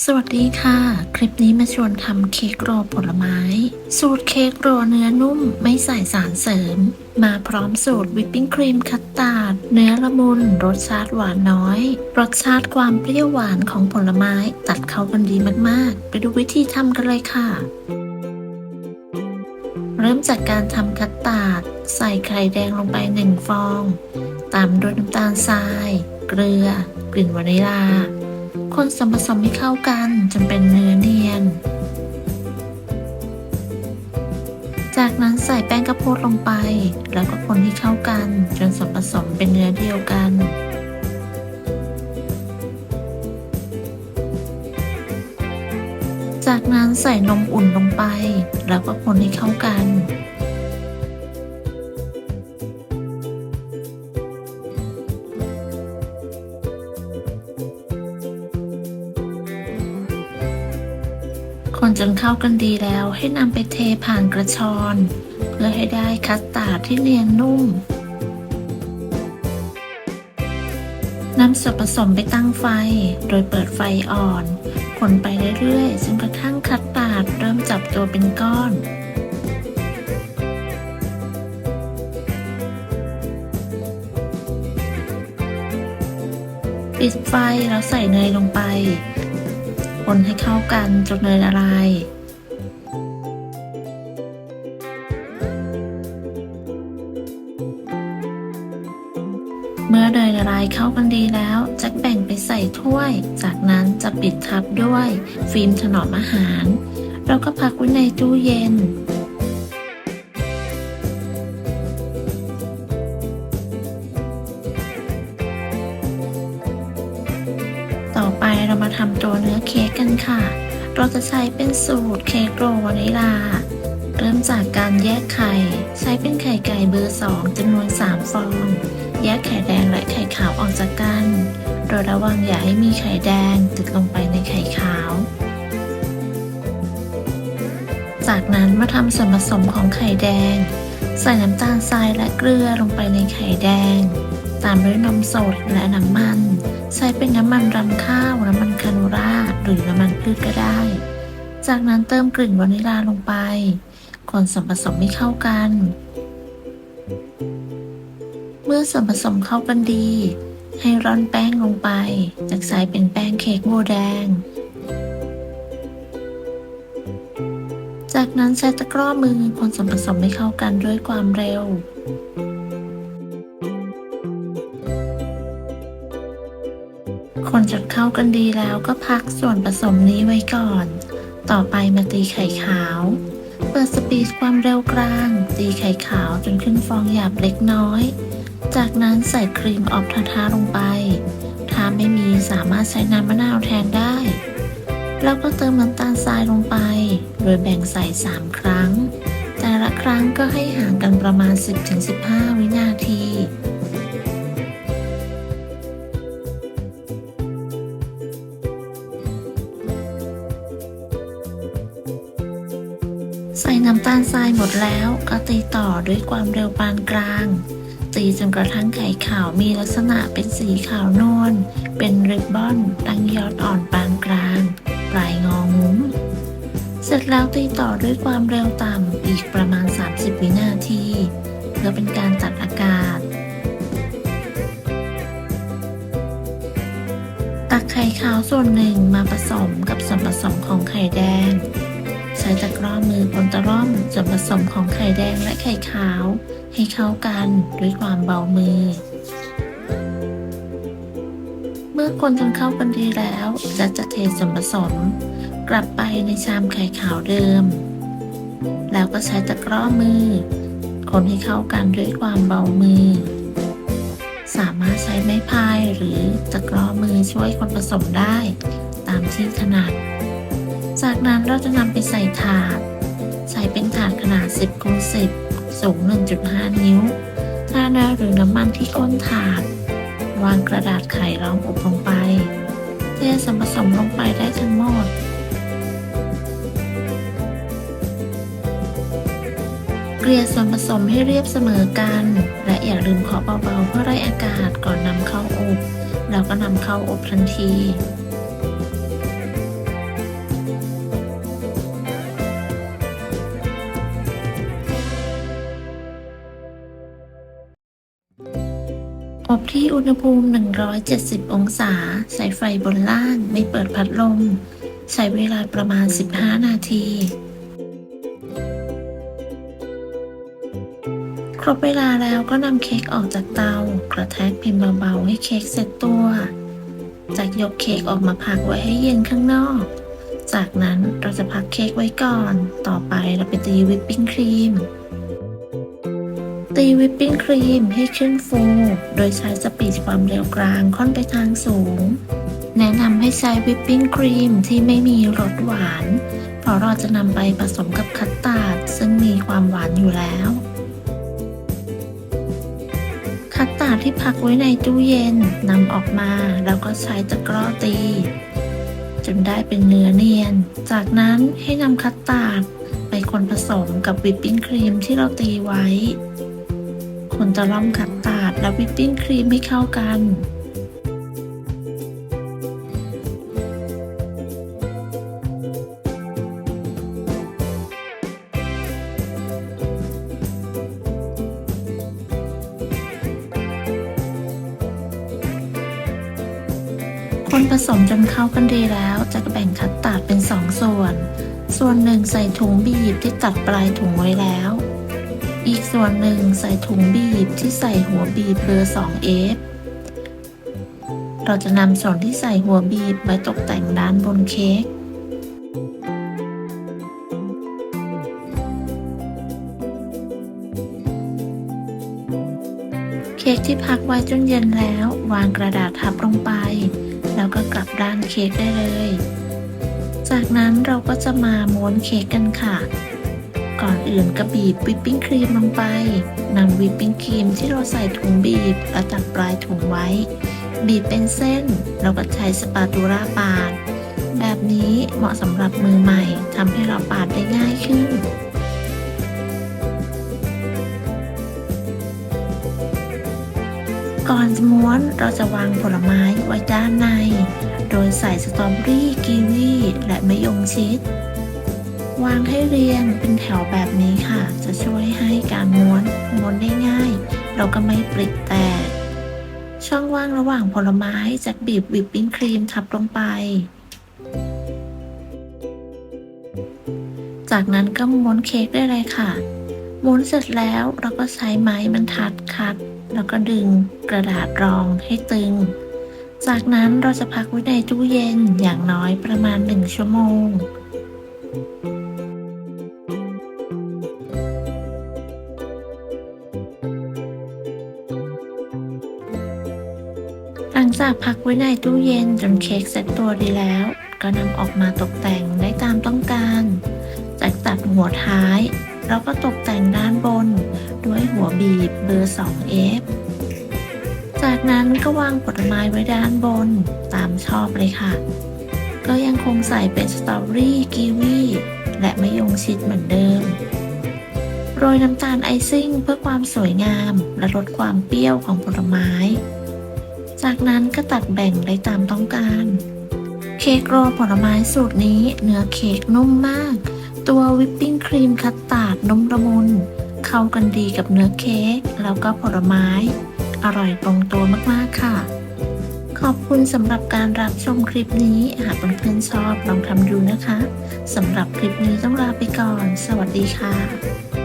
สวัสดีค่ะคลิปนี้มาชวนทำเค้กโรลผลไม้สูตรเค้กโรลเนื้อนุ่มไม่ใส่สารเสริมมาพร้อมสูตรวิปปิ้งครีมคัสตาร์ดเนื้อละมุนรสชาติหวานน้อยรสชาติความเปรี้ยวหวานของผลไม้ตัดเข้ากันดีมากๆไปดูวิธีทำกันเลยค่ะเริ่มจากการทำคัสตาร์ดใส่ไข่แดงลงไป1ฟองตามด้วยน้ำตาลทรายเกลือกลิ่นวานิลลาคนส่วนผสมให้เข้ากันจนเป็นเนื้อเนียน จากนั้นใส่แป้งข้าวโพดลงไป แล้วก็คนให้เข้ากันจนส่วนผสมเป็นเนื้อเดียวกัน จากนั้นใส่นมอุ่นลงไป แล้วก็คนให้เข้ากันคนจนเข้ากันดีแล้วให้นำไปเทผ่านกระชอนเพื่อให้ได้คัสตาร์ดที่เนียนนุ่มนำส่วนผสมไปตั้งไฟโดยเปิดไฟอ่อนคนไปเรื่อยๆจนกระทั่งคัสตาร์ดเริ่มจับตัวเป็นก้อนปิดไฟแล้วใส่เนยลงไปคนให้เข้ากันจนเนยละลายเมื่อเนยละลายเข้ากันดีแล้วจะแบ่งไปใส่ถ้วยจากนั้นจะปิดทับด้วยฟิล์มถนอมอาหารแล้วก็พักไว้ในตู้เย็นต่อไปเรามาทำตัวเนื้อเค้กกันค่ะเราจะใช้เป็นสูตรเค้กโรลวานิลาเริ่มจากการแยกไข่ใช้เป็นไข่ไก่เบอร์2จำนวน3ฟองแยกไข่แดงและไข่ขาวออกจากกันโดยระวังอย่าให้มีไข่แดงติดลงไปในไข่ขาวจากนั้นมาทำส่วนผสมของไข่แดงใส่น้ำตาลทรายและเกลือลงไปในไข่แดงตามด้วยนมสดและน้ำมันใช้เป็นน้ำมันรำข้าวน้ำมันคาโนล่าหรือน้ำมันพืชก็ได้จากนั้นเติมกลิ่นวานิลลาลงไปคนส่วนผสมให้เข้ากันเมื่อส่วนผสมเข้ากันดีให้ร่อนแป้งลงไปจากใช้เป็นแป้งเค้กโบแดงจากนั้นใช้ตะกร้อมือคนส่วนผสมให้เข้ากันด้วยความเร็วคนจนเข้ากันดีแล้วก็พักส่วนผสมนี้ไว้ก่อนต่อไปมาตีไข่ขาวเปิดสปีดความเร็วกลางตีไข่ขาวจนขึ้นฟองหยาบเล็กน้อยจากนั้นใส่ครีมออฟทาๆลงไปถ้าไม่มีสามารถใช้น้ำมะนาวแทนได้แล้วก็เติมน้ำตาลทรายลงไปโดยแบ่งใส่3ครั้งแต่ละครั้งก็ให้ห่างกันประมาณ 10-15 วินาทีใส่น้ำตาลทรายหมดแล้วก็ตีต่อด้วยความเร็วปานกลางตีจนกระทั่งไข่ขาวมีลักษณะเป็นสีขาวนวลเป็นริบบอนตั้งยอดอ่อนปานกลางปลายงองุ้มเสร็จแล้วตีต่อด้วยความเร็วต่ำอีกประมาณ30วินาทีเพื่อเป็นการตัดอากาศตักไข่ขาวส่วนหนึ่งมาผสมกับส่วนผสมของไข่แดงใช้ตะกร้อมือคนตะล่อมส่วนผสมของไข่แดงและไข่ขาวให้เข้ากันด้วยความเบามือเมื่อคนจนเข้ากันดีแล้วจะเทส่วนผสมกลับไปในชามไข่ขาวเดิมแล้วก็ใช้ตะกร้อมือคนให้เข้ากันด้วยความเบามือสามารถใช้ไม้พายหรือตะกร้อมือช่วยคนผสมได้ตามที่ถนัดจากนั้นเราจะนำไปใส่ถาดใช้เป็นถาดขนาด10x10สูง 1.5 นิ้วทาเนยหรือน้ำมันที่ก้นถาดวางกระดาษไขรองอบลงไปเทส่วนผสมลงไปได้ทั้งหมดเกลี่ยส่วนผสมให้เรียบเสมอกันและอย่าลืมเคาะเบาๆเพื่อไล่อากาศก่อนนำเข้าอบแล้วก็นำเข้าอบทันที อบที่อุณหภูมิ 170 องศา ใช้ไฟบนล่าง ไม่เปิดพัดลม ใช้เวลาประมาณ 15 นาที ครบเวลาแล้วก็นำเค้กออกจากเตา กระแทกพิมพ์เบาๆให้เค้กเสร็จตัว จากยกเค้กออกมาพักไว้ให้เย็นข้างนอก จากนั้นเราจะพักเค้กไว้ก่อน ต่อไปเราไปตีวิปปิ้งครีม ตีวิปปิ้งครีมให้ขึ้นฟู โดยใช้สปีดความเร็วกลางค่อนไปทางสูง แนะนำให้ใช้วิปปิ้งครีมที่ไม่มีรสหวาน เพราะเราจะนำไปผสมกับคัสตาร์ดซึ่งมีความหวานอยู่แล้ว คัสตาร์ดที่พักไว้ในตู้เย็นนำออกมาแล้วก็ใช้ตะกร้อตี จนได้เป็นเนื้อเนียน จากนั้นให้นำคัสตาร์ดไปคนผสมกับวิปปิ้งครีมที่เราตีไว้ คนตะล่อมคัสตาร์ดและวิปปิ้งครีมให้เข้ากัน คนผสมจนเข้ากันดีแล้วจะแบ่งคัสตาร์ดเป็น2 ส่วน ส่วนหนึ่งใส่ถุงบีบที่ตัดปลายถุงไว้แล้ว อีกส่วนหนึ่งใส่ถุงบีบที่ใส่หัวบีบเบอร์ 2F เราจะนำส่วนที่ใส่หัวบีบไว้ตกแต่งด้านบนเค้ก เค้กที่พักไว้จนเย็นแล้ววางกระดาษทับลงไป แล้วก็กลับด้านเค้กได้เลย จากนั้นเราก็จะมาม้วนเค้กกันค่ะ ก่อนอื่นก็บีบวิปปิ้งครีมลงไป นำวิปปิ้งครีมที่เราใส่ถุงบีบและตัดปลายถุงไว้ บีบเป็นเส้นเราก็ใช้สปาตูล่าปาด แบบนี้เหมาะสำหรับมือใหม่ทำให้เราปาดได้ง่ายขึ้น ก่อนจะม้วนเราจะวางผลไม้ไว้ด้านใน โดยใส่สตรอเบอรี่ กีวีและมะยงชิด วางให้เรียงเป็นแถวแบบนี้ค่ะ จะช่วยให้การม้วนได้ง่าย เราก็ไม่ปริกแตก ช่องว่างระหว่างผลไม้จะบีบวิปปิ้งครีมทับลงไป จากนั้นก็ม้วนเค้กได้เลยค่ะ ม้วนเสร็จแล้วเราก็ใช้ไม้บรรทัดคัด แล้วก็ดึงกระดาษรองให้ตึง จากนั้นเราจะพักไว้ในตู้เย็นอย่างน้อยประมาณ 1 ชั่วโมง หลังจากพักไว้ในตู้เย็นจนเค้กเซ็ตตัวดีแล้ว ก็นำออกมาตกแต่งได้ตามต้องการ จากตัดหัวท้ายเราก็ตกแต่งด้านบนด้วยหัวบีบเบอร์ 2F จากนั้นก็วางผลไม้ไว้ด้านบนตามชอบเลยค่ะ ก็ยังคงใส่เป็นสตรอเบอรี่ กีวีและมะยงชิดเหมือนเดิม โรยน้ำตาลไอซิ่งเพื่อความสวยงามและลดความเปรี้ยวของผลไม้ จากนั้นก็ตัดแบ่งได้ตามต้องการ เค้กโรลผลไม้สูตรนี้เนื้อเค้กนุ่มมาก ตัววิปปิ้งครีมคัสตาร์ดนุ่มละมุน เข้ากันดีกับเนื้อเค้กแล้วก็ผลไม้ อร่อยตรงตัวมากๆค่ะ ขอบคุณสำหรับการรับชมคลิปนี้ หากเพื่อนๆชอบลองทำดูนะคะ สำหรับคลิปนี้ต้องลาไปก่อน สวัสดีค่ะ